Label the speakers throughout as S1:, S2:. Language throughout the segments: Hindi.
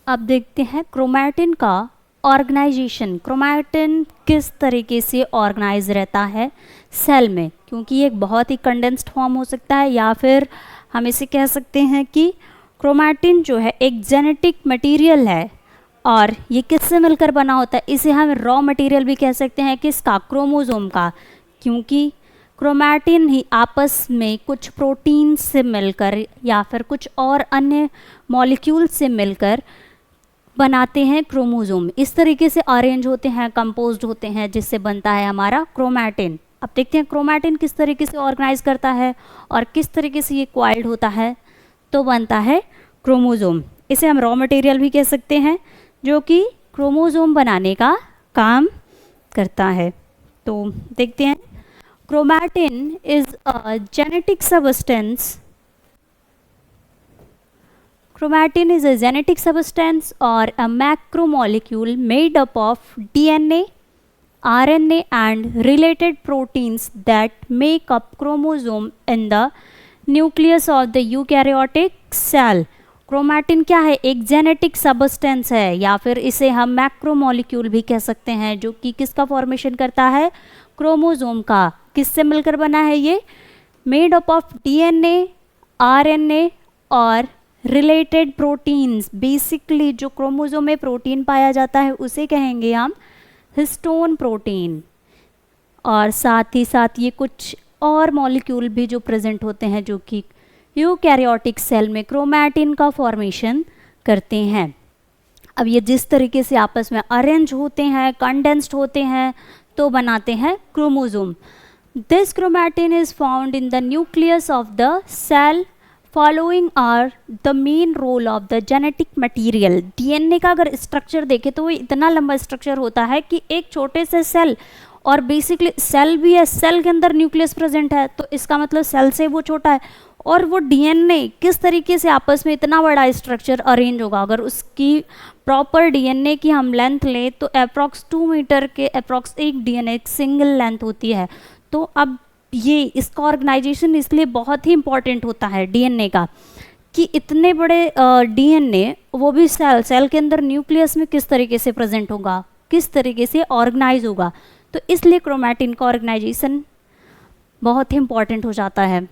S1: अब देखते हैं क्रोमैटिन का ऑर्गेनाइजेशन। क्रोमैटिन किस तरीके से ऑर्गेनाइज रहता है सेल में, क्योंकि ये एक बहुत ही कंडेंस्ड फॉर्म हो सकता है, या फिर हम इसे कह सकते हैं कि क्रोमैटिन जो है एक जेनेटिक मटेरियल है और ये किससे मिलकर बना होता है। इसे हम रॉ मटेरियल भी कह सकते हैं किसका, क्रोमोसोम का, क्योंकि क्रोमैटिन ही आपस में कुछ प्रोटीन से मिलकर या फिर कुछ और अन्य मॉलिक्यूल से मिलकर बनाते हैं क्रोमोसोम। इस तरीके से अरेंज होते हैं, कंपोज्ड होते हैं, जिससे बनता है हमारा क्रोमैटिन। अब देखते हैं क्रोमैटिन किस तरीके से ऑर्गेनाइज करता है और किस तरीके से ये क्वाइल्ड होता है, तो बनता है क्रोमोसोम। इसे हम रॉ मटेरियल भी कह सकते हैं जो कि क्रोमोसोम बनाने का काम करता है। तो देखते हैं, chromatin is a genetic substance. Chromatin is a genetic substance or a macromolecule made up of DNA, RNA and related proteins that make up chromosome in the nucleus of the eukaryotic cell. Chromatin क्या है, एक जेनेटिक सबस्टेंस है, या फिर इसे हम मैक्रोमोलिक्यूल भी कह सकते हैं, जो कि किसका फॉर्मेशन करता है, क्रोमोसोम का। किससे मिलकर बना है ये, made up of DNA, RNA और रिलेटेड प्रोटीन्स। बेसिकली जो क्रोमोसोम में प्रोटीन पाया जाता है उसे कहेंगे हम हिस्टोन प्रोटीन, और साथ ही साथ ये कुछ और मॉलिक्यूल भी जो प्रेजेंट होते हैं जो कि यूकैरियोटिक सेल में क्रोमैटिन का फॉर्मेशन करते हैं। अब ये जिस तरीके से आपस में अरेंज होते हैं, कंडेंस्ड होते हैं, तो बनाते हैं chromosome. This chromatin is found in the nucleus of the cell. Following are the main role of the genetic material. DNA का अगर स्ट्रक्चर देखें तो वो इतना लंबा स्ट्रक्चर होता है कि एक छोटे से सेल, और बेसिकली सेल भी है, सेल के अंदर न्यूक्लियस प्रेजेंट है, तो इसका मतलब सेल से वो छोटा है। और वो डीएनए किस तरीके से आपस में इतना बड़ा स्ट्रक्चर अरेंज होगा, अगर उसकी प्रॉपर डीएनए की हम लेंथ लें तो अप्रॉक्स 2 मीटर के अप्रॉक्स एक डीएनए सिंगल लेंथ होती है। तो अब ये इसका ऑर्गेनाइजेशन इसलिए बहुत ही इंपॉर्टेंट होता है डीएनए का, कि इतने बड़े डीएनए वो भी सेल के अंदर न्यूक्लियस में किस तरीके से प्रेजेंट होगा, किस तरीके से ऑर्गेनाइज होगा। तो इसलिए क्रोमैटिन का ऑर्गेनाइजेशन बहुत ही इंपॉर्टेंट हो जाता है।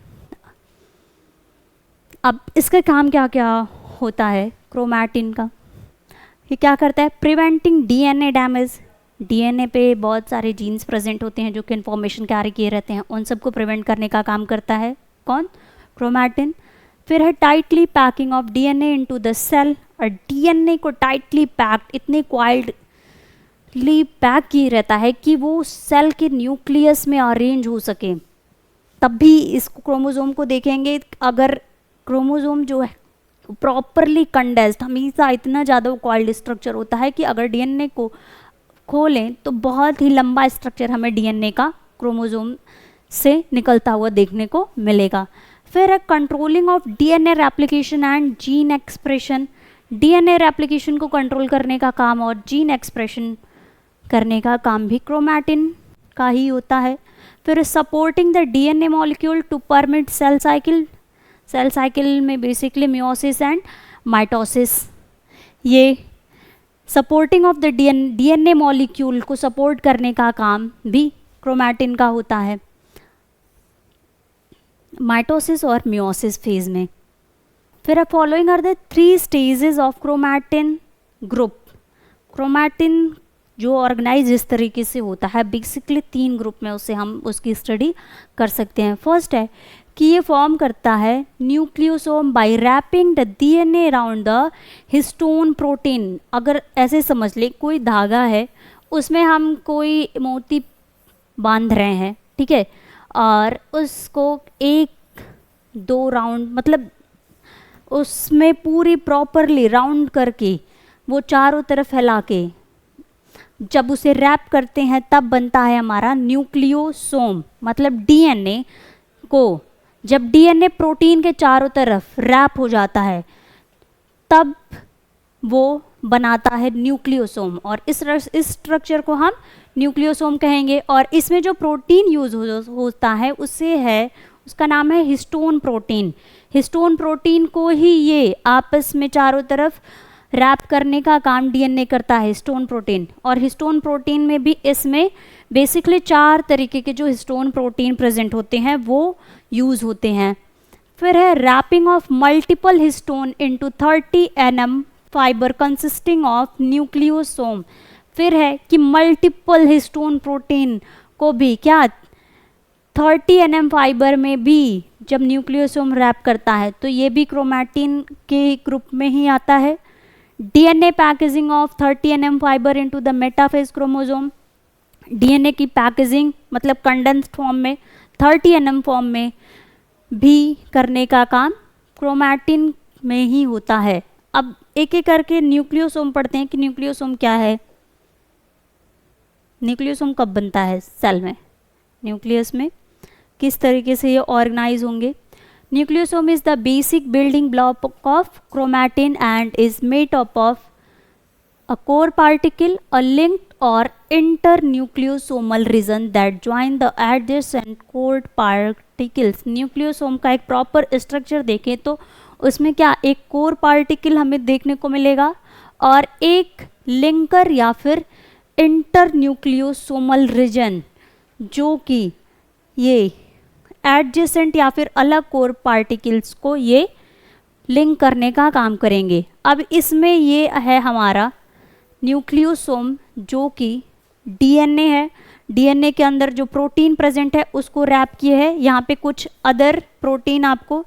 S1: अब इसका काम क्या क्या होता है क्रोमैटिन का, ये क्या करता है, प्रिवेंटिंग डीएनए डैमेज। डीएनए पे बहुत सारे जीन्स प्रेजेंट होते हैं जो कि इन्फॉर्मेशन कैरी किए रहते हैं, उन सबको प्रिवेंट करने का काम करता है कौन, क्रोमैटिन। फिर है tightly packing of DNA into the cell, और डीएनए को टाइटली पैक्ड, इतने क्वाइल्डली पैक किए रहता है कि वो सेल के न्यूक्लियस में अरेंज हो सके। तब भी इस क्रोमोसोम को देखेंगे, अगर क्रोमोसोम जो है प्रॉपरली कंडेंस्ड, हमेशा इतना ज़्यादा वो क्वाइल्ड स्ट्रक्चर होता है कि अगर डीएनए को खोलें तो बहुत ही लंबा स्ट्रक्चर हमें डीएनए का क्रोमोसोम से निकलता हुआ देखने को मिलेगा। फिर है controlling of DNA replication and gene expression. DNA replication को कंट्रोल करने का काम और जीन एक्सप्रेशन करने का काम भी क्रोमैटिन का ही होता है। फिर supporting the DNA molecule to permit cell cycle. Cell cycle में बेसिकली मियोसिस एंड माइटोसिस, ये supporting of the DNA molecule को सपोर्ट करने का काम भी क्रोमैटिन का होता है माइटोसिस और मियोसिस फेज में। फिर following are the 3 stages of chromatin group. Chromatin जो ऑर्गेनाइज इस तरीके से होता है, बेसिकली 3 ग्रुप में उसे हम उसकी स्टडी कर सकते हैं। फर्स्ट है कि ये फॉर्म करता है nucleosome by wrapping the DNA around the histone protein. अगर ऐसे समझ ले, कोई धागा है, उसमें हम कोई मोती बांध रहे हैं, ठीक है, और उसको 1-2 राउंड, मतलब उसमें पूरी प्रॉपरली राउंड करके वो चारों तरफ फैला के जब उसे रैप करते हैं तब बनता है हमारा न्यूक्लियोसोम। मतलब डीएनए को जब डीएनए प्रोटीन के चारों तरफ रैप हो जाता है तब वो बनाता है न्यूक्लियोसोम, और इस स्ट्रक्चर को हम न्यूक्लियोसोम कहेंगे। और इसमें जो प्रोटीन यूज होता है उससे है, उसका नाम है हिस्टोन प्रोटीन। हिस्टोन प्रोटीन को ही ये आपस में चारों तरफ रैप करने का काम डीएनए करता है, हिस्टोन प्रोटीन। और हिस्टोन प्रोटीन में भी इसमें बेसिकली 4 तरीके के जो हिस्टोन प्रोटीन प्रेजेंट होते हैं वो यूज़ होते हैं। फिर है wrapping of multiple histone into 30 nm fibre consisting of nucleosome. फिर है कि मल्टीपल हिस्टोन प्रोटीन को भी क्या 30 nm फाइबर में भी जब न्यूक्लियोसोम रैप करता है तो ये भी क्रोमैटिन के ग्रुप में ही आता है। DNA packaging of 30 nm fibre into the metaphase chromosome. DNA की पैकेजिंग मतलब कंडेंस्ड फॉर्म में 30 nm फॉर्म में भी करने का काम क्रोमैटिन में ही होता है। अब एक एक करके न्यूक्लियोसोम पढ़ते हैं कि न्यूक्लियोसोम क्या है। न्यूक्लियोसोम कब बनता है सेल में, न्यूक्लियस में किस तरीके से ये ऑर्गेनाइज होंगे। Nucleosome is the basic building block of chromatin and is made up of a core particle, a linked or internucleosomal region that join the adjacent core particles। Nucleosome का एक प्रॉपर स्ट्रक्चर देखें तो उसमें क्या एक कोर पार्टिकल हमें देखने को मिलेगा और एक लिंकर या फिर इंटरन्यूक्लियोसोमल रीजन जो कि ये एडजेसेंट या फिर अलग कोर पार्टिकल्स को ये लिंक करने का काम करेंगे। अब इसमें ये है हमारा न्यूक्लियोसोम जो कि डीएनए है। डीएनए के अंदर जो प्रोटीन प्रेजेंट है उसको रैप किए है। यहाँ पे कुछ अदर प्रोटीन आपको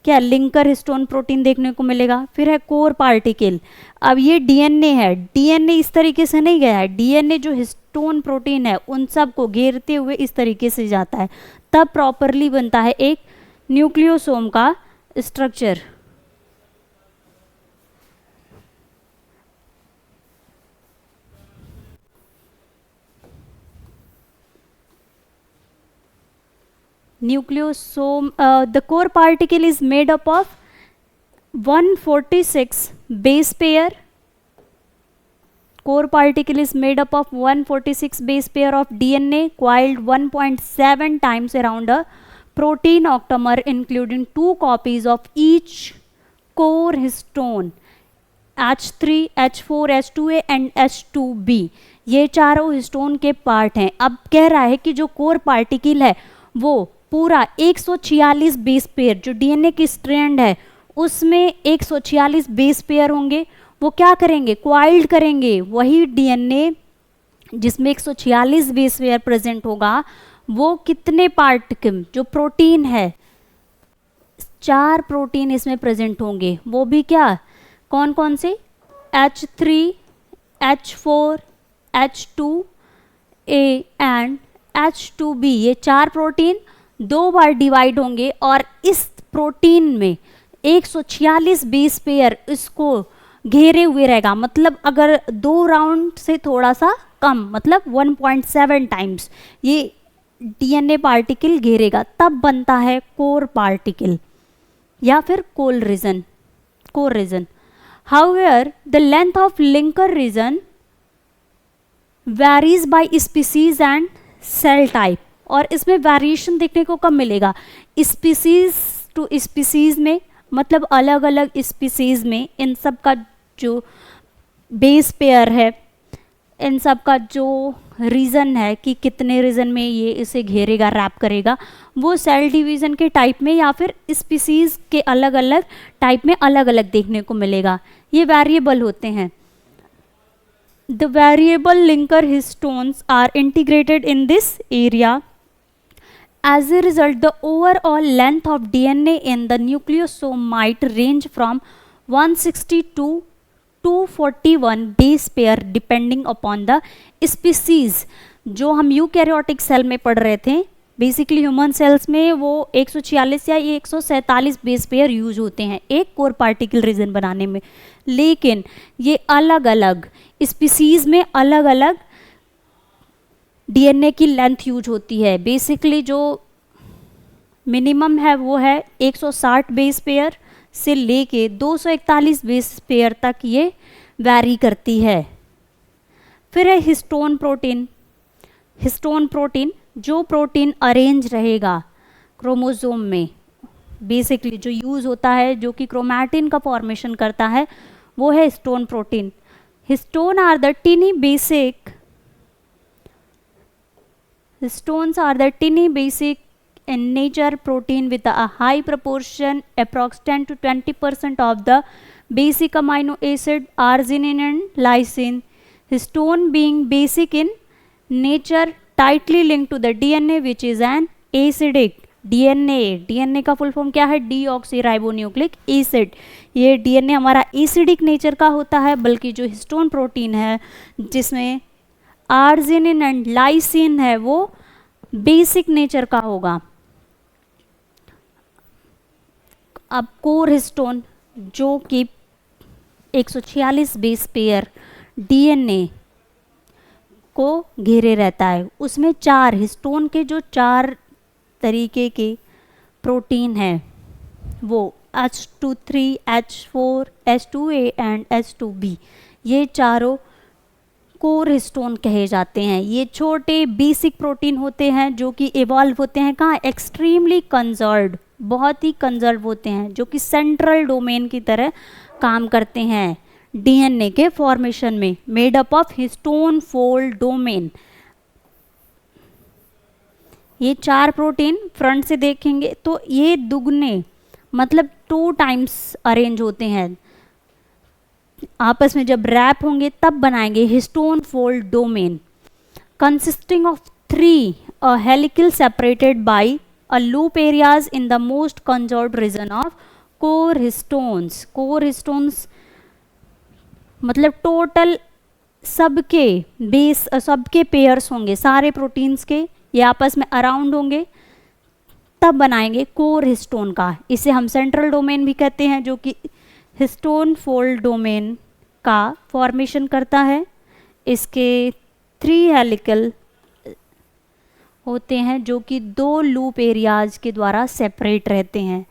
S1: क्या लिंकर हिस्टोन प्रोटीन देखने को मिलेगा। फिर है कोर पार्टिकल। अब ये डीएनए है, डीएनए इस तरीके से नहीं गया है, डीएनए जो हिस्टोन प्रोटीन है उन सब को घेरते हुए इस तरीके से जाता है, तब प्रॉपरली बनता है एक न्यूक्लियोसोम का structure. Nucleosome, the core particle is made up of 146 base pair. Core particle is made up of 146 base pair of DNA coiled 1.7 times around a protein octamer, including 2 copies of each core histone H3, H4, H2A and H2B। ये चारों हिस्टोन के पार्ट हैं। अब कह रहा है कि जो कोर पार्टिकल है वो पूरा 146 बेस पेयर, जो डीएनए की स्ट्रैंड है उसमें 146 बेस पेयर होंगे। वो क्या करेंगे, क्वाइल्ड करेंगे। वही डीएनए जिसमें 146 बेस पेयर प्रेजेंट होगा वो कितने पार्टिकल जो प्रोटीन है 4 प्रोटीन इसमें प्रेजेंट होंगे। वो भी क्या कौन कौन से H3, H4, H2A and H2B। ये 4 प्रोटीन 2 बार डिवाइड होंगे और इस प्रोटीन में 146 बेस पेयर इसको घेरे हुए रहेगा। मतलब अगर 2 राउंड से थोड़ा सा कम मतलब 1.7 टाइम्स ये डीएनए पार्टिकल घेरेगा, तब बनता है कोर पार्टिकल या फिर core region. However the length of linker region varies by species and cell type. और इसमें वेरिएशन देखने को कब मिलेगा, स्पीसीज टू स्पीसीज में, मतलब अलग अलग स्पीसीज में इन सब का जो बेस पेयर है, इन सब का जो रीजन है कि कितने रीजन में ये इसे घेरेगा रैप करेगा, वो सेल डिवीजन के टाइप में या फिर स्पीसीज के अलग अलग टाइप में अलग अलग देखने को मिलेगा। ये वेरिएबल होते हैं। The variable linker histones are integrated in this area. As a result, the overall length of DNA in the nucleosome might range from 160 to 241 base pair depending upon the species। जो हम यूकैरियोटिक सेल में पढ़ रहे थे, बेसिकली ह्यूमन सेल्स में वो 146 या 147 बेस पेयर यूज होते हैं एक कोर पार्टिकल रीजन बनाने में, लेकिन ये अलग अलग स्पीसीज में अलग अलग डीएनए की लेंथ यूज होती है। बेसिकली जो मिनिमम है वो है 160 बेस पेयर से लेके 241 बेस पेयर तक ये वैरी करती है। फिर है हिस्टोन प्रोटीन जो प्रोटीन अरेंज रहेगा क्रोमोसोम में, बेसिकली जो यूज़ होता है, जो कि क्रोमैटिन का फॉर्मेशन करता है, वो है histone protein. Histone are the tiny basic Histones are the tiny basic in nature protein with a high proportion, approx 10 to 20% of the basic amino acid arginine and lysine. Histone being basic in nature tightly linked to the DNA which is an acidic DNA का फुल फॉर्म क्या है? Deoxyribonucleic acid. ये डीएनए हमारा एसिडिक नेचर का होता है, बल्कि जो हिस्टोन प्रोटीन है जिसमें आर्जिनिन एंड लाइसिन है वो बेसिक नेचर का होगा। अब कोर हिस्टोन जो कि 146 बेस पेयर डीएनए को घेरे रहता है, उसमें 4 हिस्टोन के जो 4 तरीके के प्रोटीन हैं वो H23, H4, H2A and H2B, ये चारों कोर हिस्टोन कहे जाते हैं। ये छोटे बेसिक प्रोटीन होते हैं जो कि इवॉल्व होते हैं कहाँ? एक्सट्रीमली कंजर्व्ड, बहुत ही कंजर्व होते हैं, जो कि सेंट्रल डोमेन की तरह काम करते हैं डीएनए के फॉर्मेशन में, made up of histone fold domain. ये 4 प्रोटीन फ्रंट से देखेंगे तो ये दुगने मतलब 2 टाइम्स अरेंज होते हैं, आपस में जब रैप होंगे तब बनाएंगे histone fold domain, consisting of 3 helical separated by a loop areas in the most conserved region of core histones. Core histones मतलब टोटल सबके बेस सबके पेयर्स होंगे सारे प्रोटीन्स के, ये आपस में अराउंड होंगे तब बनाएंगे कोर हिस्टोन का। इसे हम सेंट्रल डोमेन भी कहते हैं, जो कि हिस्टोन फोल्ड डोमेन का फॉर्मेशन करता है। इसके 3 हेलिकल होते हैं जो कि 2 लूप एरियाज के द्वारा सेपरेट रहते हैं।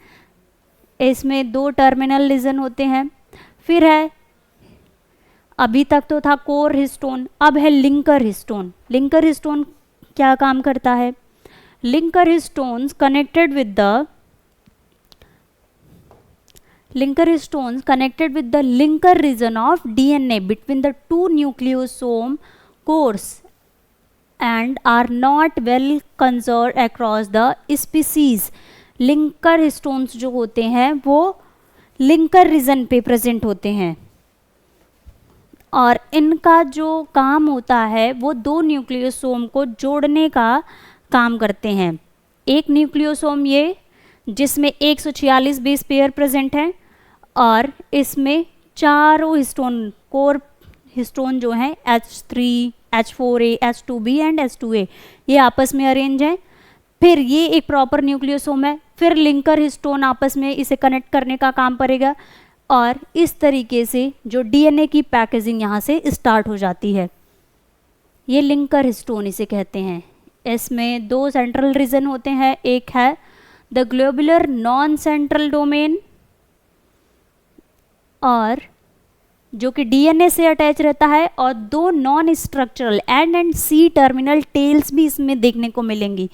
S1: इसमें 2 टर्मिनल रीजन होते हैं। फिर है, अभी तक तो था कोर हिस्टोन, अब है लिंकर हिस्टोन। लिंकर हिस्टोन क्या काम करता है? Linker histones connected with the linker region of DNA between the 2 nucleosome cores and are not well conserved across the species. Linker histones जो होते हैं वो लिंकर रीजन पे प्रेजेंट होते हैं और इनका जो काम होता है वो 2 न्यूक्लियोसोम को जोड़ने का काम करते हैं। एक न्यूक्लियोसोम ये जिसमें 146 बेस पेयर प्रेजेंट हैं और इसमें चारों हिस्टोन कोर हिस्टोन जो हैं H3, H4A, H2B and H2A ये आपस में अरेंज हैं। फिर ये एक प्रॉपर न्यूक्लियोसोम है, फिर लिंकर हिस्टोन आपस में इसे कनेक्ट करने का काम करेगा और इस तरीके से जो डीएनए की पैकेजिंग यहाँ से स्टार्ट हो जाती है। ये लिंकर हिस्टोन इसे कहते हैं। इसमें 2 सेंट्रल रीजन होते हैं, एक है the globular non central domain और जो कि डीएनए से अटैच रहता है, और 2 non structural and c terminal tails भी इसमें देखने को मिलेंगी,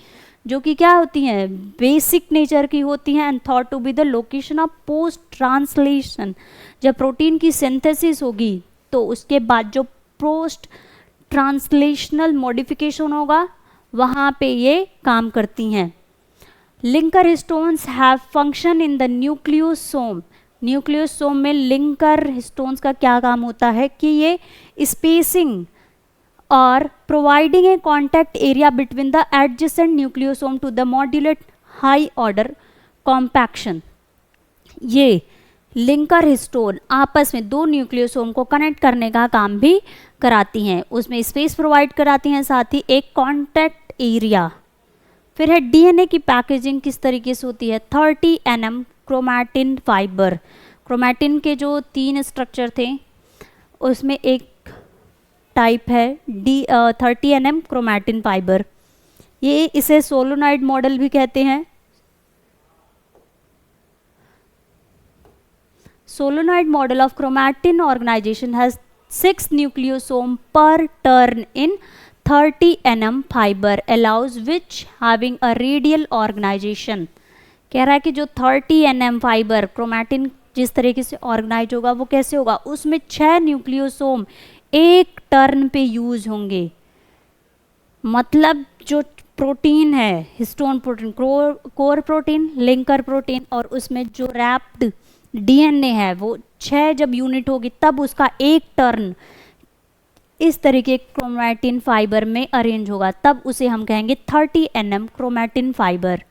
S1: जो कि क्या होती हैं? बेसिक नेचर की होती हैं and thought to be the location of post translation. जब प्रोटीन की सिंथेसिस होगी तो उसके बाद जो पोस्ट ट्रांसलेशनल मॉडिफिकेशन होगा वहाँ पे ये काम करती हैं। Linker histones have function in the nucleosome. Nucleosome में लिंकर हिस्टोन्स का क्या काम होता है कि ये स्पेसिंग और providing a contact area between the adjacent nucleosome to the modulate high order compaction. ये लिंकर हिस्टोन आपस में 2 न्यूक्लियोसोम को कनेक्ट करने का काम भी कराती हैं, उसमें स्पेस प्रोवाइड कराती हैं, साथ ही एक कॉन्टैक्ट एरिया। फिर है डीएनए की पैकेजिंग किस तरीके से होती है? 30 nm क्रोमैटिन फाइबर। क्रोमैटिन के जो 3 स्ट्रक्चर थे उसमें एक टाइप है 30 nm क्रोमैटिन फाइबर। ये इसे सोलोनॉइड मॉडल भी कहते हैं। Solenoid model of chromatin organisation has 6 nucleosome per turn in 30 nm fiber allows which having a radial organization। कह रहा है कि जो 30 nm फाइबर क्रोमैटिन जिस तरीके से ऑर्गेनाइज होगा वो कैसे होगा, उसमें 6 न्यूक्लियोसोम एक टर्न पे यूज होंगे। मतलब जो प्रोटीन है, histone protein, core protein, linker protein, और उसमें जो रैप्ड डीएनए है वो 6 जब यूनिट होगी तब उसका एक टर्न इस तरीके क्रोमैटिन फाइबर में अरेंज होगा, तब उसे हम कहेंगे 30 nm क्रोमैटिन फाइबर।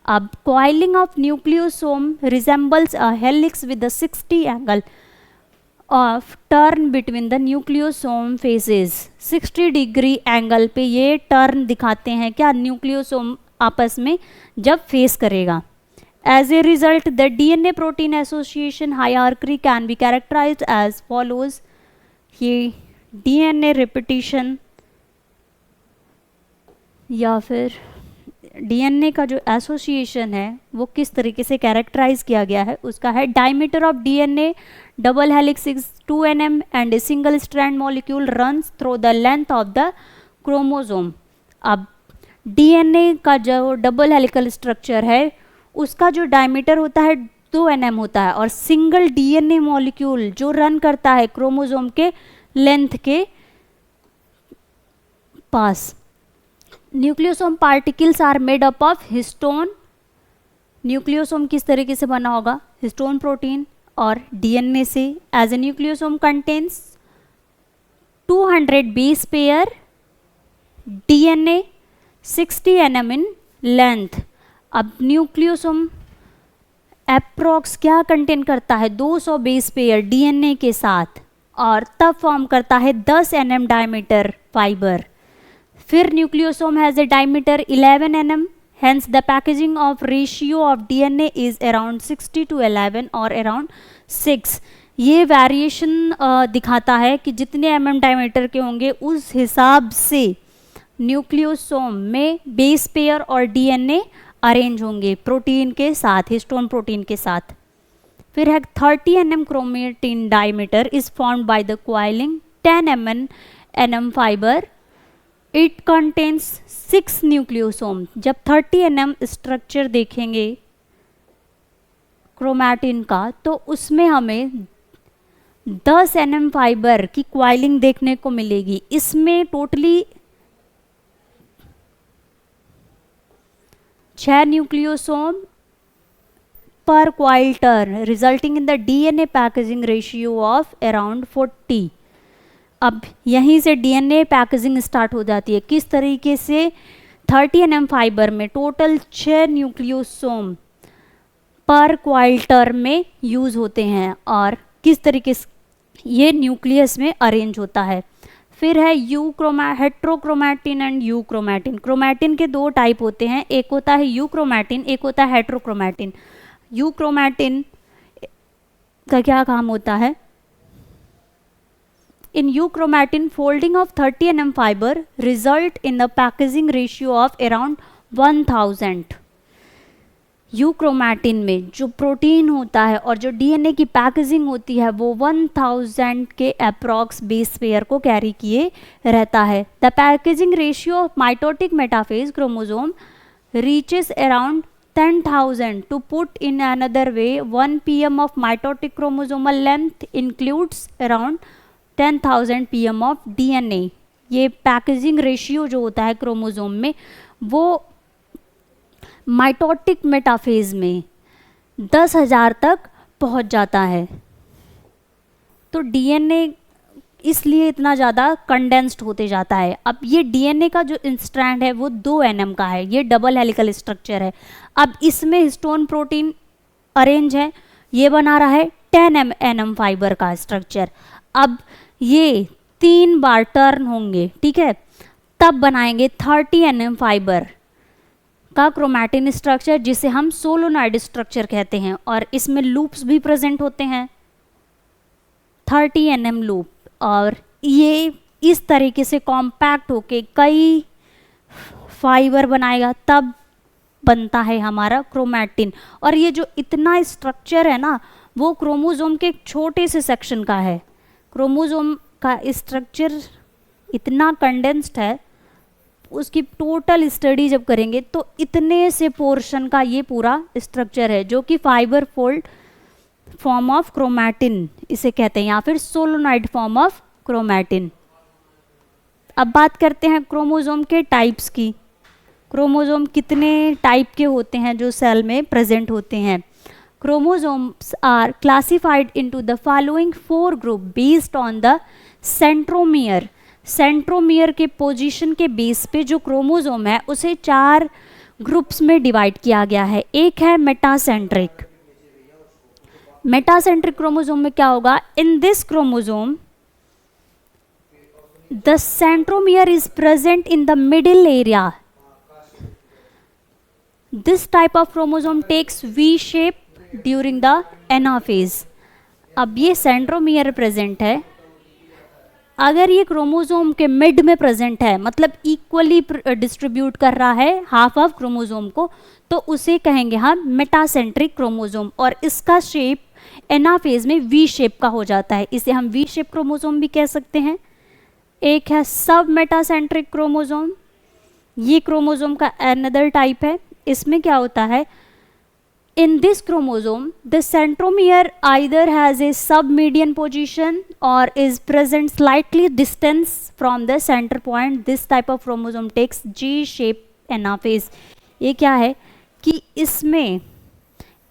S1: अब coiling of nucleosome resembles a helix with a 60 angle of turn between the nucleosome phases. 60 degree angle पे ये टर्न दिखाते हैं क्या, न्यूक्लियोसोम आपस में जब फेस करेगा। As a result, the DNA protein association hierarchy can be characterized as follows। ये DNA repetition या फिर DNA का जो एसोसिएशन है वो किस तरीके से कैरेक्टराइज किया गया है, उसका है diameter of DNA double helix is 2 nm and a single strand molecule runs through the length of the chromosome. अब DNA का जो डबल हेलिकल स्ट्रक्चर है उसका जो डायमीटर होता है 2 nm होता है, और सिंगल DNA मॉलिक्यूल जो रन करता है क्रोमोसोम के लेंथ के पास। Nucleosome particles are made up of histone. Nucleosome किस तरीके से बना होगा, हिस्टोन प्रोटीन और DNA से। As a nucleosome contains 200 base pair DNA 60 nm in length. अब न्यूक्लियोसोम एप्रोक्स क्या कंटेन करता है, 200 बेस पेयर DNA के साथ, और तब फॉर्म करता है 10 nm डायमीटर फाइबर। फिर nucleosome has a diameter 11 nm, hence the packaging of ratio of DNA is around 60 to 11 और अराउंड 6। ये वेरिएशन दिखाता है कि जितने mm डायमीटर के होंगे उस हिसाब से न्यूक्लियोसोम में बेस पेयर और DNA अरेंज होंगे प्रोटीन के साथ, हिस्टोन प्रोटीन के साथ। फिर है 30 nm chromatin diameter is formed by the coiling 10 nm fibre. It contains 6 nucleosome. जब 30 nm स्ट्रक्चर देखेंगे क्रोमैटिन का तो उसमें हमें 10 nm फाइबर की क्वाइलिंग देखने को मिलेगी। इसमें टोटली 6 न्यूक्लियोसोम पर coil turn resulting in the DNA packaging ratio of around 40। अब यहीं से DNA पैकेजिंग स्टार्ट हो जाती है। किस तरीके से 30 nm फाइबर में टोटल 6 न्यूक्लियोसोम पर क्वाइल टर्न में यूज होते हैं और किस तरीके से ये न्यूक्लियस में अरेंज होता है। फिर है हेट्रोक्रोमैटिन एंड यूक्रोमैटिन। क्रोमैटिन के 2 टाइप होते हैं, एक होता है यूक्रोमैटिन, एक होता है हेट्रोक्रोमैटिन। यूक्रोमैटिन का क्या काम होता है, in euchromatin folding of 30 nm fibre result in the packaging ratio of around 1000। Euchromatin में जो प्रोटीन होता है और जो DNA की पैकेजिंग होती है वो 1000 के अप्रॉक्स बेस पेयर को कैरी किए रहता है। The packaging ratio of mitotic metaphase chromosome reaches around 10,000। To put in another way 1 pm of mitotic chromosomal length includes around 10,000 pm of DNA। ये पैकेजिंग रेशियो जो होता है क्रोमोसोम में वो माइटोटिक मेटाफेज में 10,000 तक पहुंच जाता है। तो DNA इसलिए इतना ज़्यादा कंडेंस्ड होते जाता है। अब ये DNA का जो स्ट्रैंड है वो 2 nm का है, ये डबल हेलिकल स्ट्रक्चर है। अब इसमें हिस्टोन प्रोटीन अरेंज है, ये बना रहा है 10 nm फाइबर का स्ट्रक्चर। अब ये 3 बार टर्न होंगे, ठीक है, तब बनाएंगे 30 nm फाइबर का क्रोमैटिन स्ट्रक्चर जिसे हम सोलोनॉइड स्ट्रक्चर कहते हैं, और इसमें लूप्स भी प्रेजेंट होते हैं 30 nm लूप, और ये इस तरीके से कॉम्पैक्ट होके कई फाइबर बनाएगा तब बनता है हमारा क्रोमैटिन। और ये जो इतना स्ट्रक्चर है ना वो क्रोमोसोम के एक छोटे से सेक्शन का है। क्रोमोसोम का स्ट्रक्चर इतना कंडेंस्ड है, उसकी टोटल स्टडी जब करेंगे तो इतने से पोर्शन का ये पूरा स्ट्रक्चर है जो कि fibre fold form of chromatin इसे कहते हैं, या फिर सोलोनॉइड फॉर्म ऑफ क्रोमैटिन। अब बात करते हैं क्रोमोसोम के टाइप्स की। क्रोमोसोम कितने टाइप के होते हैं जो सेल में प्रेजेंट होते हैं? Chromosomes are classified into the following 4 group based on the centromere. Centromere के पोजीशन के बेस पे जो क्रोमोसोम है उसे 4 ग्रुप्स में डिवाइड किया गया है। एक है मेटासेंट्रिक। मेटासेंट्रिक क्रोमोसोम में क्या होगा? In this chromosome the centromere is present in the middle area. This type of chromosome takes V shape during the anaphase. अब ये सेंट्रोमियर प्रेजेंट है, अगर ये क्रोमोसोम के मिड में प्रेजेंट है, मतलब इक्वली डिस्ट्रीब्यूट कर रहा है हाफ ऑफ क्रोमोसोम को, तो उसे कहेंगे हम मेटासेंट्रिक क्रोमोसोम, और इसका शेप एनाफेज में वी शेप का हो जाता है। इसे हम वी शेप क्रोमोसोम भी कह सकते हैं। एक है सब मेटासेंट्रिक क्रोमोसोम, ये क्रोमोसोम का अनदर टाइप है। इसमें क्या होता है? In this chromosome, the centromere either has a submedian position or is present slightly distance from the center point. This type of chromosome takes G-shape anaphase. ये क्या है कि इसमें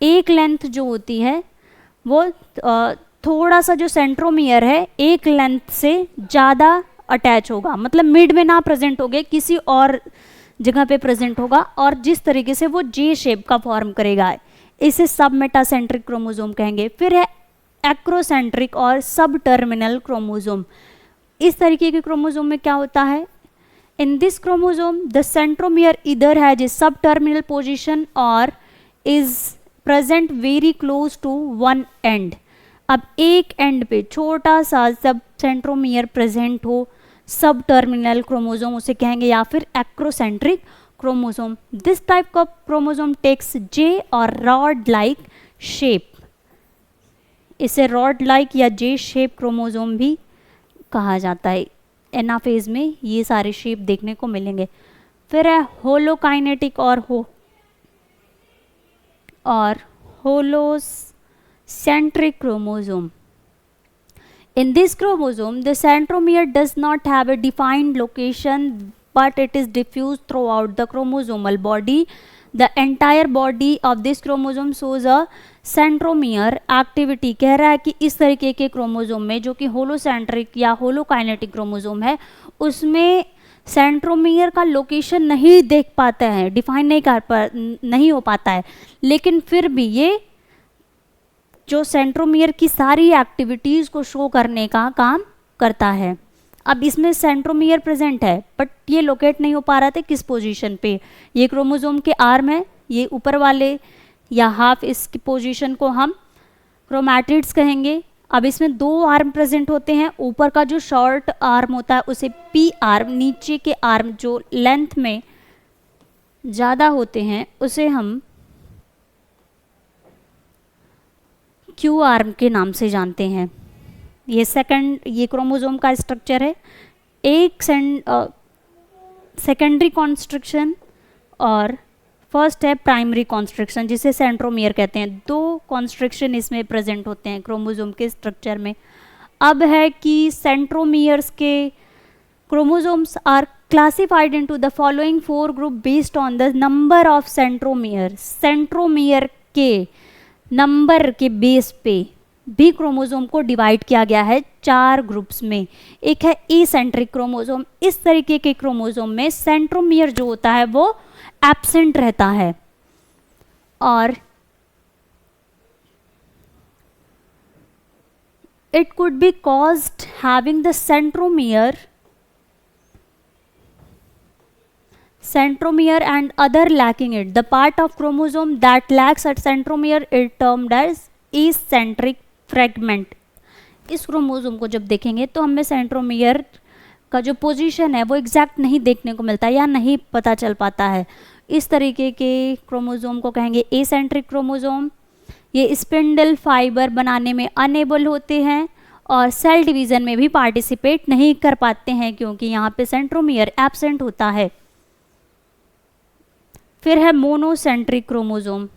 S1: एक लेंथ जो होती है वो थोड़ा सा जो सेंट्रोमियर है एक लेंथ से ज़्यादा अटैच होगा, मतलब मिड में ना प्रेजेंट होगे, किसी और जगह पे प्रेजेंट होगा, और जिस तरीके से वो जे शेप का फॉर्म करेगा इसे सब मेटासेंट्रिक क्रोमोसोम कहेंगे। फिर है एक्रोसेंट्रिक और सब टर्मिनल क्रोमोसोम। इस तरीके के क्रोमोसोम में क्या होता है? In this chromosome the centromere इधर has a sub terminal position और is present very close to one end. अब एक एंड पे छोटा सा सब सेंट्रोमियर प्रेजेंट हो, सब टर्मिनल क्रोमोसोम उसे कहेंगे, या फिर acrocentric chromosome. This type of chromosome takes J और रॉड लाइक शेप। इसे रॉड लाइक या जे शेप क्रोमोसोम भी कहा जाता है। एनाफेज में ये सारे शेप देखने को मिलेंगे। फिर है होलोकाइनेटिक और होलोसेंट्रिक chromosome. In this chromosome, the centromere does not have a defined location, but it is diffused throughout the chromosomal body. The entire body of this chromosome shows a centromere activity। कह रहा है कि इस तरीके के क्रोमोसोम में, जो कि होलोसेंट्रिक या होलोकाइनेटिक क्रोमोसोम है, उसमें सेंट्रोमियर का लोकेशन नहीं देख पाते हैं, डिफाइन नहीं हो पाता है, लेकिन फिर भी ये जो सेंट्रोमियर की सारी एक्टिविटीज़ को शो करने का काम करता है। अब इसमें सेंट्रोमियर प्रेजेंट है बट ये लोकेट नहीं हो पा रहा था किस पोजीशन पे? ये क्रोमोसोम के आर्म है, ये ऊपर वाले या हाफ इसकी पोजीशन को हम क्रोमैटिड्स कहेंगे। अब इसमें 2 आर्म प्रेजेंट होते हैं, ऊपर का जो शॉर्ट आर्म होता है उसे पी आर्म, नीचे के आर्म जो लेंथ में ज़्यादा होते हैं उसे हम क्यू आर्म के नाम से जानते हैं। ये क्रोमोसोम का स्ट्रक्चर है। एक सेकेंडरी कॉन्स्ट्रक्शन और फर्स्ट है प्राइमरी कॉन्स्ट्रक्शन, जिसे सेंट्रोमियर कहते हैं। 2 कॉन्स्ट्रक्शन इसमें प्रेजेंट होते हैं क्रोमोसोम के स्ट्रक्चर में। अब है कि सेंट्रोमियर्स के chromosomes are classified into the following 4 group based on the number of centromere. Centromere के नंबर के बेस पे भी क्रोमोसोम को डिवाइड किया गया है 4 ग्रुप्स में। एक है एसेंट्रिक क्रोमोसोम। इस तरीके के क्रोमोसोम में सेंट्रोमियर जो होता है वो एब्सेंट रहता है, और it could be caused having the centromere and other lacking it. The part of chromosome that lacks a centromere is termed as eccentric fragment. इस क्रोमोसोम को जब देखेंगे तो हमें सेंट्रोमियर का जो पोजीशन है वो एग्जैक्ट नहीं देखने को मिलता या नहीं पता चल पाता है। इस तरीके के क्रोमोसोम को कहेंगे एसेंट्रिक क्रोमोसोम। ये स्पिंडल फाइबर बनाने में अनेबल होते हैं और सेल डिवीज़न में भी पार्टिसिपेट नहीं कर पाते हैं क्योंकि यहाँ पे सेंट्रोमियर एब्सेंट होता है। फिर है monocentric chromosome.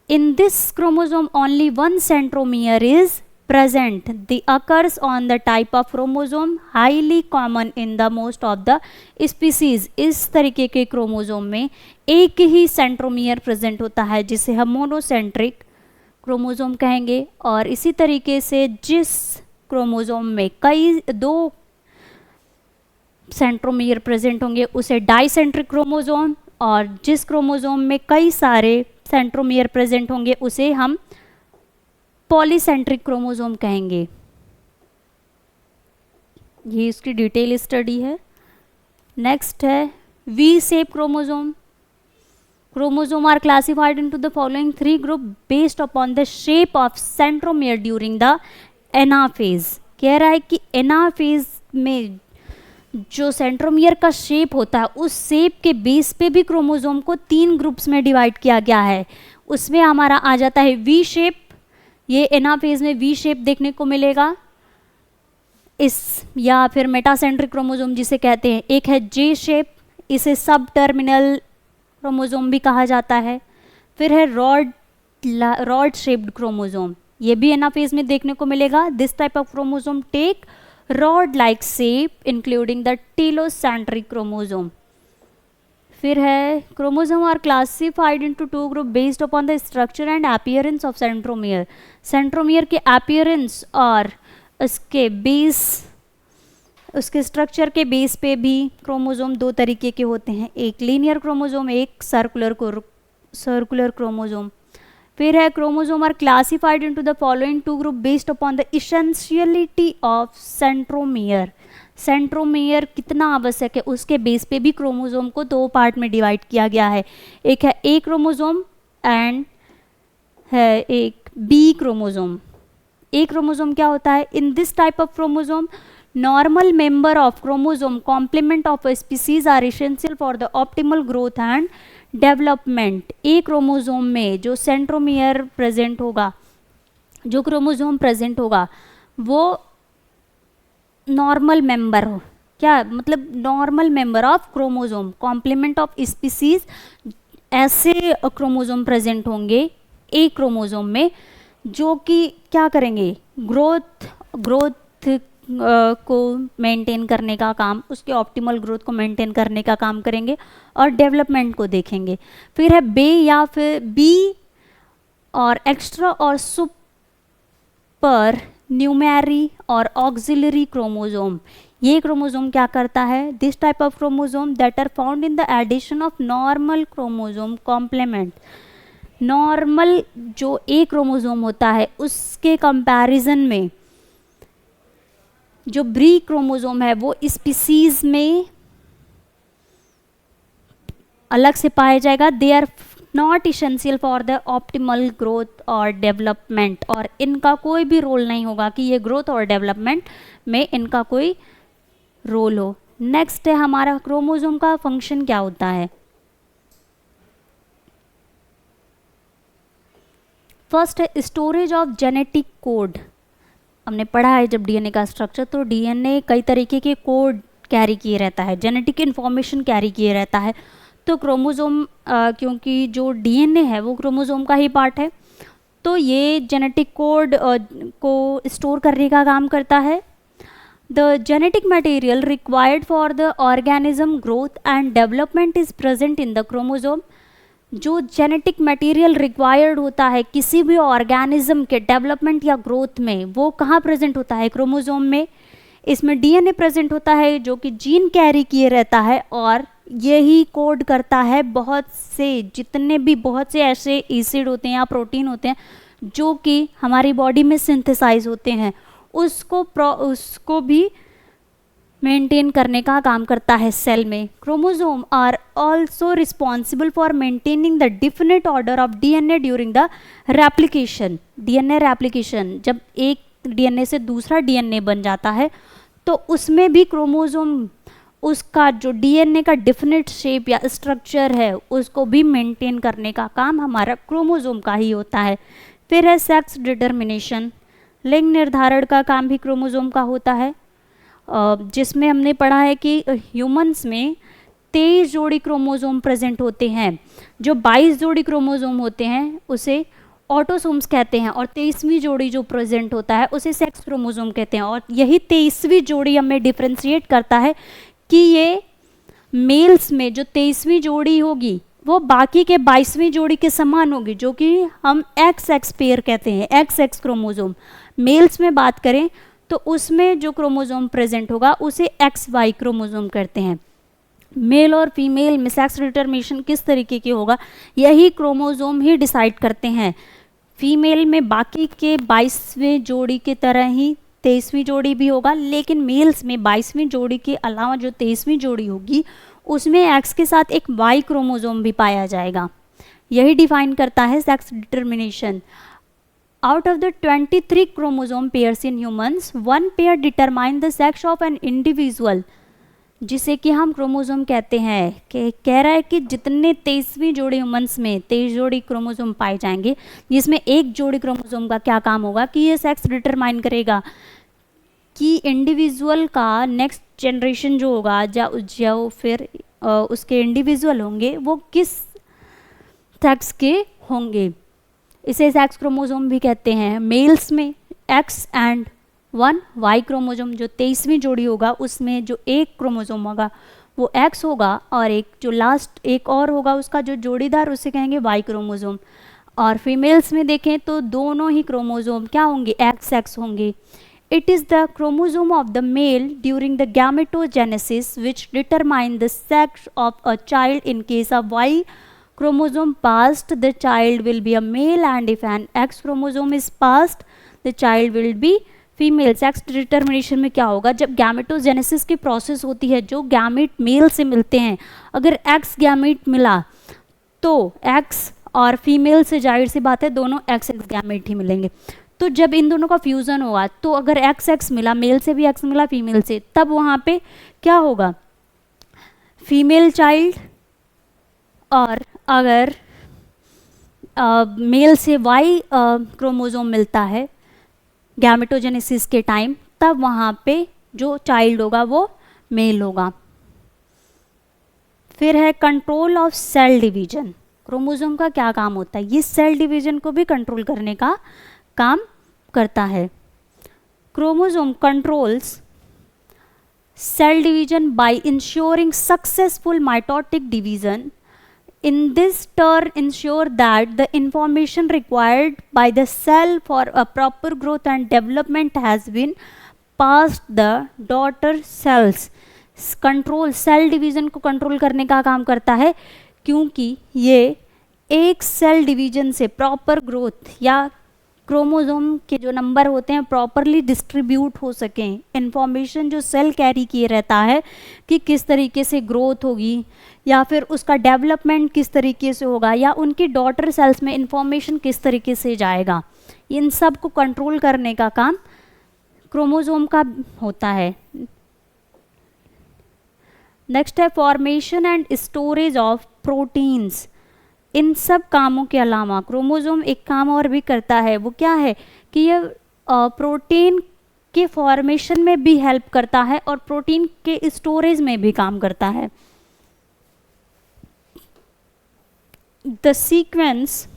S1: In this chromosome, only one centromere is present. The occurs on the type of chromosome highly common in the most of the species. इस तरीके के क्रोमोसोम में एक ही सेंट्रोमियर प्रेजेंट होता है जिसे हम मोनोसेंट्रिक क्रोमोसोम कहेंगे। और इसी तरीके से जिस क्रोमोसोम में कई दो सेंट्रोमियर प्रेजेंट होंगे उसे डाइसेंट्रिक क्रोमोसोम, और जिस क्रोमोसोम में कई सारे सेंट्रोमियर प्रेजेंट होंगे उसे हम पॉलीसेंट्रिक क्रोमोसोम कहेंगे। ये इसकी डिटेल स्टडी है। नेक्स्ट है V shape chromosome. Chromosome are classified into the following 3 group based upon the shape of centromere during the anaphase. कह रहा है कि एनाफेज में जो सेंट्रोमियर का शेप होता है उस शेप के बेस पे भी क्रोमोसोम को 3 ग्रुप्स में डिवाइड किया गया है। उसमें हमारा आ जाता है वी शेप, ये एनाफेज में वी शेप देखने को मिलेगा इस, या फिर मेटासेंट्रिक क्रोमोसोम जिसे कहते हैं। एक है जे शेप, इसे सब टर्मिनल क्रोमोसोम भी कहा जाता है। फिर है रॉड शेप्ड क्रोमोसोम, ये भी एनाफेज में देखने को मिलेगा। This type of chromosome take rod like shape including the telocentric chromosome। फिर है chromosome are classified into 2 group based upon the structure and appearance of centromere. Centromere के अपीयरेंस और उसके बेस, उसके स्ट्रक्चर के बेस पे भी क्रोमोसोम 2 तरीके के होते हैं, एक लीनियर क्रोमोसोम, एक सर्कुलर क्रोमोसोम। फिर है chromosome are classified into the following 2 group based upon the essentiality of centromere. Centromere कितना आवश्यक है उसके बेस पे भी क्रोमोसोम को 2 पार्ट में डिवाइड किया गया है। एक है ए क्रोमोसोम एंड है एक बी क्रोमोसोम। ए क्रोमोसोम क्या होता है? In this type of chromosome normal member of chromosome complement of species are essential for the optimal growth and development. A chromosome में जो सेंट्रोमियर प्रेजेंट होगा, जो क्रोमोसोम प्रेजेंट होगा वो नॉर्मल मेंबर हो, क्या मतलब normal member of chromosome complement of species, ऐसे क्रोमोसोम प्रेजेंट होंगे ए क्रोमोसोम में जो कि क्या करेंगे, ग्रोथ को मेंटेन करने का काम, उसके ऑप्टिमल ग्रोथ को मेंटेन करने का काम करेंगे और डेवलपमेंट को देखेंगे। फिर है बे या फिर बी और एक्स्ट्रा और सुपर न्यूमेरी और ऑक्सिलरी क्रोमोसोम। ये क्रोमोसोम क्या करता है? This type of chromosome that are found in the addition of normal chromosome complement. Normal जो ए क्रोमोसोम होता है उसके कंपैरिजन में जो ब्री क्रोमोसोम है वो स्पीसीज में अलग से पाया जाएगा। They are not essential for the optimal growth और डेवलपमेंट, और इनका कोई भी रोल नहीं होगा कि ये ग्रोथ और डेवलपमेंट में इनका कोई रोल हो। नेक्स्ट है हमारा क्रोमोसोम का फंक्शन क्या होता है। फर्स्ट है स्टोरेज ऑफ जेनेटिक कोड। हमने पढ़ा है जब डीएनए का स्ट्रक्चर, तो डीएनए कई तरीके के कोड कैरी किए रहता है, जेनेटिक इन्फॉर्मेशन कैरी किए रहता है। तो क्रोमोसोम क्योंकि जो डीएनए है वो क्रोमोसोम का ही पार्ट है, तो ये जेनेटिक कोड को स्टोर करने का काम करता है। The genetic material required for the organism growth and development is present in the chromosome. जो जेनेटिक मटेरियल रिक्वायर्ड होता है किसी भी ऑर्गेनिज्म के डेवलपमेंट या ग्रोथ में, वो कहाँ प्रेजेंट होता है? क्रोमोसोम में। इसमें डीएनए प्रेजेंट होता है जो कि जीन कैरी किए रहता है और यही कोड करता है बहुत से ऐसे एसिड होते हैं या प्रोटीन होते हैं जो कि हमारी बॉडी में सिंथेसाइज होते हैं, उसको भी मेंटेन करने का काम करता है सेल में। Chromosome are also responsible for maintaining the definite order of DNA during the replication. DNA replication, जब एक डीएनए से दूसरा डीएनए बन जाता है तो उसमें भी क्रोमोसोम उसका जो डीएनए का डिफिनेट शेप या स्ट्रक्चर है उसको भी मेंटेन करने का काम हमारा क्रोमोसोम का ही होता है। फिर है सेक्स डिटर्मिनेशन, लिंग निर्धारण का काम भी क्रोमोसोम का होता है, जिसमें हमने पढ़ा है कि ह्यूमंस में 23 जोड़ी क्रोमोसोम प्रेजेंट होते हैं, जो 22 जोड़ी क्रोमोसोम होते हैं उसे ऑटोसोम्स कहते हैं, और 23वीं जोड़ी जो प्रेजेंट होता है उसे सेक्स क्रोमोसोम कहते हैं। और यही 23वीं जोड़ी हमें डिफ्रेंशिएट करता है कि ये मेल्स में जो 23वीं जोड़ी होगी वो बाकी के 22वीं जोड़ी के समान होगी, जो कि हम एक्स एक्स पेयर कहते हैं, एक्स एक्स क्रोमोसोम। मेल्स में बात करें तो उसमें जो क्रोमोसोम प्रेजेंट होगा उसे एक्स वाई क्रोमोसोम कहते हैं। मेल और फीमेल में सेक्स डिटर्मिनेशन किस तरीके की होगा, यही क्रोमोसोम ही डिसाइड करते हैं। फीमेल में बाकी के 22वें जोड़ी की तरह ही 23वीं जोड़ी भी होगा, लेकिन मेल्स में 22वीं जोड़ी के अलावा जो 23वीं जोड़ी होगी उसमें एक्स के साथ एक वाई क्रोमोसोम भी पाया जाएगा। यही डिफाइन करता है sex determination. Out of the 23 chromosome pairs in humans, 1 pair determine the sex of an individual, जिसे कि हम क्रोमोसोम कहते हैं। कि कह रहा है कि जितने 23वीं जोड़ी ह्यूमंस में 23 जोड़ी क्रोमोसोम पाए जाएंगे, जिसमें एक जोड़ी क्रोमोसोम का क्या काम होगा कि ये सेक्स डिटरमाइन करेगा कि इंडिविजुअल का नेक्स्ट जनरेशन जो होगा जो फिर उसके इंडिविजुअल होंगे वो किस सेक्स के होंगे। इसे सेक्स क्रोमोसोम भी कहते हैं। मेल्स में एक्स एंड 1 वाई क्रोमोसोम, जो 23वीं जोड़ी होगा उसमें जो एक क्रोमोसोम होगा वो एक्स होगा, और एक जो लास्ट एक और होगा उसका जो जोड़ीदार उसे कहेंगे वाई क्रोमोसोम। और फीमेल्स में देखें तो दोनों ही क्रोमोसोम क्या होंगे, एक्स एक्स होंगे। It is the chromosome of the male during the gametogenesis which determine the sex of a child. In case of Y chromosome passed, the child will be a male, and if an X chromosome is passed, the child will be female. Sex determination में क्या होगा, जब गैमेटोजेनेसिस की प्रोसेस होती है, जो गैमेट मेल से मिलते हैं, अगर एक्स गैमेट मिला तो एक्स और फीमेल से जाहिर सी बात है दोनों एक्स एक्स गैमेट ही मिलेंगे। तो जब इन दोनों का फ्यूज़न होगा तो अगर एक्स एक्स मिला, मेल से भी एक्स मिला फीमेल से, तब वहाँ पे क्या होगा, फीमेल चाइल्ड। और अगर मेल से वाई क्रोमोसोम मिलता है गैमेटोजेनेसिस के टाइम, तब वहाँ पे जो चाइल्ड होगा वो मेल होगा। फिर है control of cell division. Chromosome का क्या काम होता है, ये सेल डिवीजन को भी कंट्रोल करने का काम करता है। Chromosome controls cell division by ensuring successful mitotic division. In this turn ensure that the information required by the cell for a proper growth and development has been passed the daughter cells। Control cell division को कंट्रोल करने का काम करता है, क्योंकि ये एक सेल डिवीज़न से प्रॉपर ग्रोथ या क्रोमोसोम के जो नंबर होते हैं प्रॉपरली डिस्ट्रीब्यूट हो सकें। इंफॉर्मेशन जो सेल कैरी किए रहता है कि किस तरीके से ग्रोथ होगी या फिर उसका डेवलपमेंट किस तरीके से होगा या उनकी डॉटर सेल्स में इंफॉर्मेशन किस तरीके से जाएगा, इन सब को कंट्रोल करने का काम क्रोमोसोम का होता है। नेक्स्ट है formation and storage of proteins. इन सब कामों के अलावा क्रोमोसोम एक काम और भी करता है, वो क्या है कि ये प्रोटीन के फॉर्मेशन में भी हेल्प करता है और प्रोटीन के स्टोरेज में भी काम करता है। The sequence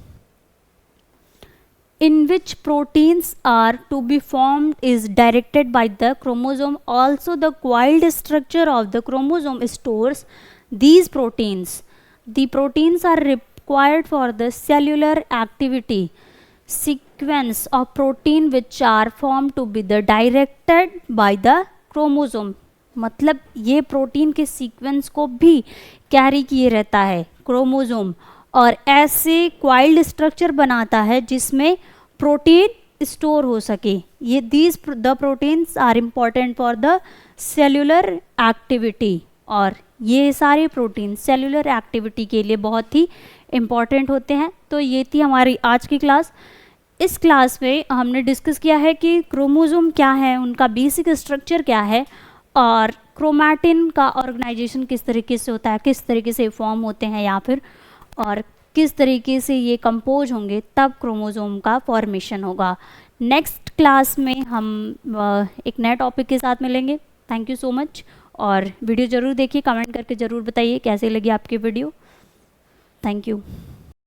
S1: in which proteins are to be formed is directed by the chromosome. Also, the coiled structure of the chromosome stores these proteins. The proteins are required for the cellular activity. Sequence of protein which are formed to be the directed by the chromosome. मतलब ये प्रोटीन के सीक्वेंस को भी कैरी किए रहता है क्रोमोसोम, और ऐसे क्वाइल्ड स्ट्रक्चर बनाता है जिसमें प्रोटीन स्टोर हो सके। ये these the proteins are important for the cellular activity, और ये सारे प्रोटीन सेल्यूलर एक्टिविटी के लिए बहुत ही इम्पॉर्टेंट होते हैं। तो ये थी हमारी आज की क्लास। इस क्लास में हमने डिस्कस किया है कि क्रोमोसोम क्या है, उनका बेसिक स्ट्रक्चर क्या है, और क्रोमैटिन का ऑर्गेनाइजेशन किस तरीके से होता है, किस तरीके से फॉर्म होते हैं या फिर और किस तरीके से ये कंपोज होंगे, तब क्रोमोसोम का फॉर्मेशन होगा। नेक्स्ट क्लास में हम एक नए टॉपिक के साथ मिलेंगे। Thank you so much. और वीडियो ज़रूर देखिए, कमेंट करके ज़रूर बताइए कैसी लगी आपकी वीडियो। Thank you.